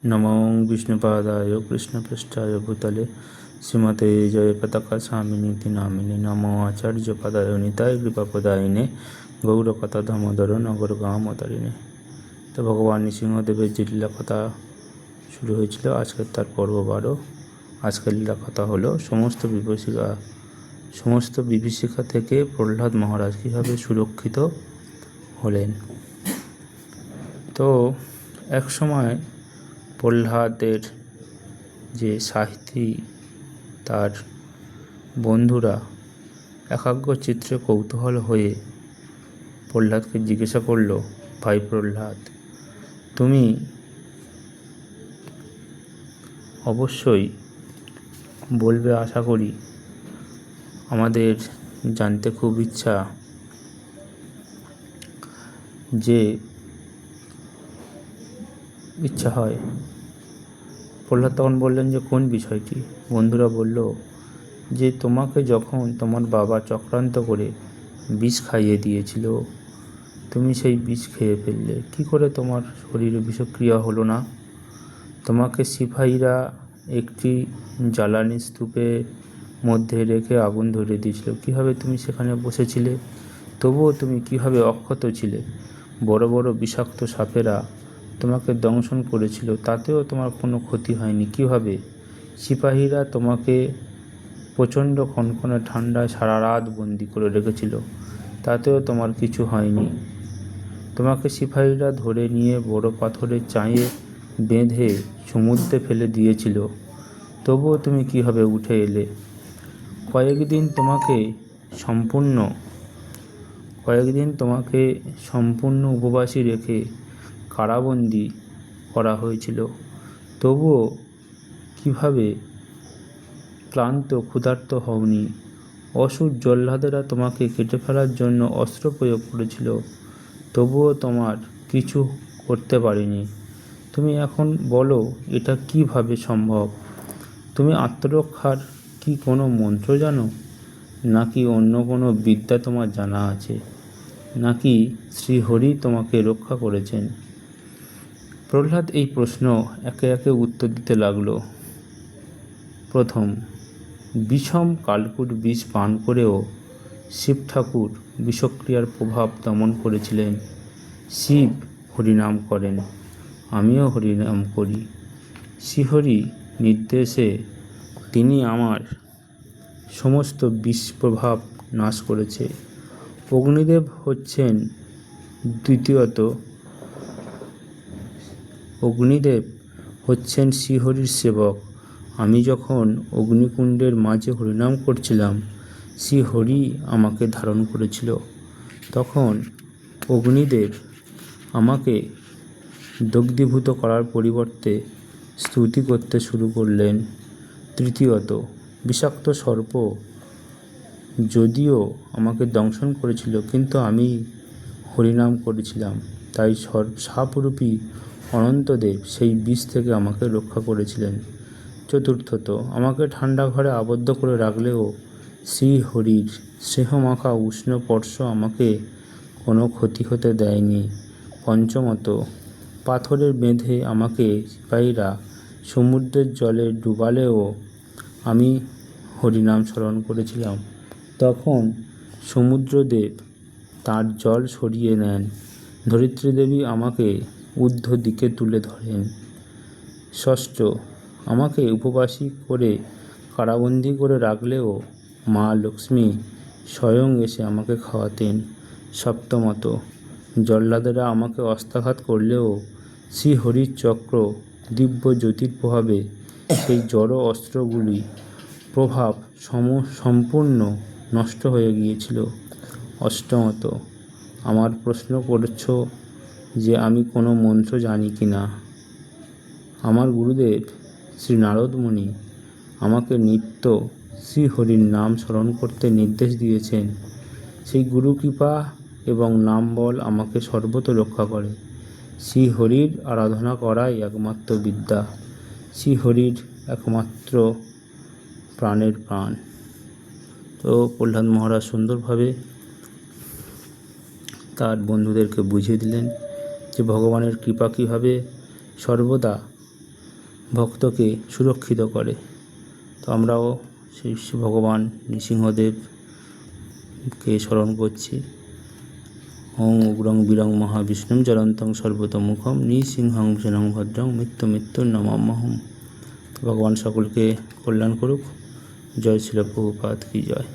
नमो विष्णुपादाय कृष्णपृष्ठाय भूतले श्रीमते जयपताका स्वामिनीति नामिने नमो आचार्यपदाय निताय कृपापदायिने गौरकथा दामोदर नगर गामतारिणे। तो भगवान नृसिंहदेवेर যে লীলা কথা শুরু হয়েছিল আজকের তার পর্ব 12। আজকের লীলা কথা হলো সমস্ত বিভীষিকা থেকে প্রহ্লাদ মহারাজ কীভাবে সুরক্ষিত হলেন। তো এক সময় প্রহ্লাদের যে সাহিত্যী তার বন্ধুরা একাগ্র চিত্রে কৌতূহল হয়ে প্রহ্লাদকে জিজ্ঞাসা করল, ভাই প্রহ্লাদ, তুমি অবশ্যই বলবে আশা করি, আমাদের জানতে খুব ইচ্ছা হয়। প্রহ্লাদ তখন বললেন যে কোন বিষয়টি? বন্ধুরা বলল যে তোমাকে যখন তোমার বাবা চক্রান্ত করে বিষ খাইয়ে দিয়েছিল, তুমি সেই বিষ খেয়ে ফেললে, কি করে তোমার শরীরে বিষক্রিয়া হলো না? তোমাকে সিপাহীরা একটি জ্বালানি স্তূপের মধ্যে রেখে আগুন ধরিয়ে দিয়েছিল, কীভাবে তুমি সেখানে বসেছিলে? তবুও তুমি কীভাবে অক্ষত ছিলে? বড় বড় বিষাক্ত সাপেরা তোমাকে দংশন করেছিল, তাতেও তোমার কোনো ক্ষতি হয়নি, কীভাবে? সিপাহীরা তোমাকে প্রচণ্ড কনকনে ঠান্ডায় সারা রাত বন্দি করে রেখেছিল, তাতেও তোমার কিছু হয়নি। তোমাকে সিপাহীরা ধরে নিয়ে বড় পাথরের চাঁয়ে বেঁধে সমুদ্রে ফেলে দিয়েছিল, তবুও তুমি কীভাবে উঠে এলে? কয়েকদিন তোমাকে সম্পূর্ণ উপবাসী রেখে কারাবন্দি করা হয়েছিল, তবুও কীভাবে ক্লান্ত ক্ষুধার্ত হওনি? অসুর জল্লাদেরা তোমাকে কেটে ফেলার জন্য অস্ত্র প্রয়োগ করেছিল, তবুও তোমার কিছু করতে পারেনি। তুমি এখন বলো, এটা কিভাবে সম্ভব? তুমি আত্মরক্ষার কি কোনো মন্ত্র জানো, নাকি অন্য কোনো বিদ্যা তোমার জানা আছে, নাকি শ্রীহরি তোমাকে রক্ষা করেছেন? প্রহ্লাদ এই প্রশ্ন একে একে উত্তর দিতে লাগল। প্রথম, বিষম কালকুট বিষ পান করেও শিব ঠাকুর বিষক্রিয়ার প্রভাব দমন করেছিলেন। শিব হরিনাম করেন, আমিও হরিনাম করি। শ্রীহরি নির্দেশে তিনি আমার সমস্ত বিষ প্রভাব নাশ করেছে। অগ্নিদেব হচ্ছেন শ্রীহরির সেবক। আমি যখন অগ্নিকুণ্ডের মাঝে হরিনাম করছিলাম, শ্রীহরি আমাকে ধারণ করেছিল। তখন অগ্নিদেব আমাকে দগ্ধীভূত করার পরিবর্তে স্তুতি করতে শুরু করলেন। তৃতীয়ত, বিষাক্ত সর্প যদিও আমাকে দংশন করেছিল, কিন্তু আমি হরিনাম করেছিলাম, তাই সাপরূপী অনন্তদেব সেই বিষ থেকে আমাকে রক্ষা করেছিলেন। চতুর্থত, আমাকে ঠান্ডা ঘরে আবদ্ধ করে রাখলেও শ্রীহরির স্নেহমাখা উষ্ণ স্পর্শ আমাকে কোনো ক্ষতি হতে দেয়নি। পঞ্চমত, পাথরের বেঁধে আমাকে সিপাহীরা সমুদ্রের জলে ডুবালেও আমি হরিনাম স্মরণ করেছিলাম, তখন সমুদ্রদেব তার জল সরিয়ে নেন। ধরিত্রীদেবী আমাকে ঊর্ধ্ব দিকে তুলে ধরেন। ষষ্ঠ, আমাকে উপবাসী করে কারাবন্দী করে রাখলেও মা লক্ষ্মী স্বয়ং এসে আমাকে খাওয়াতেন। সপ্তমত, জল্লাদেরা আমাকে অস্ত্রাঘাত করলেও শ্রীহরির চক্র দিব্য জ্যোতির প্রভাবে সেই জড় অস্ত্রগুলি প্রভাব সম্পূর্ণ নষ্ট হয়ে গিয়েছিল। অষ্টমত, আমার প্রশ্ন করছ যে আমি কোনো মন্ত্র জানি কি না? আমার গুরুদেব শ্রী নারদ মুনি আমাকে নিত্য শ্রীহরির নাম স্মরণ করতে নির্দেশ দিয়েছেন। সেই গুরু কৃপা এবং নাম বল আমাকে সর্বত রক্ষা করে। শ্রীহরির আরাধনা করাই একমাত্র বিদ্যা, শ্রীহরির একমাত্র প্রাণের প্রাণ। তো প্রহ্লাদ মহারাজ সুন্দরভাবে তার বন্ধুদেরকে বুঝিয়ে দিলেন যে ভগবানের কৃপা কীভাবে সর্বদা ভক্তকে সুরক্ষিত করে। তো আমরাও শ্রী শ্রী ভগবান নৃসিংহদেবকে স্মরণ করছি। ওং উগ্রং বীরং মহাবিষ্ণুম জ্বলন্তং সর্বতোমুখম নৃসিংহং ভীষণং ভদ্রং মৃত্যুর নমাম্যহম। ভগবান সকলকে কল্যাণ করুক। জয় শিল প্রভুপাদ কি জয়।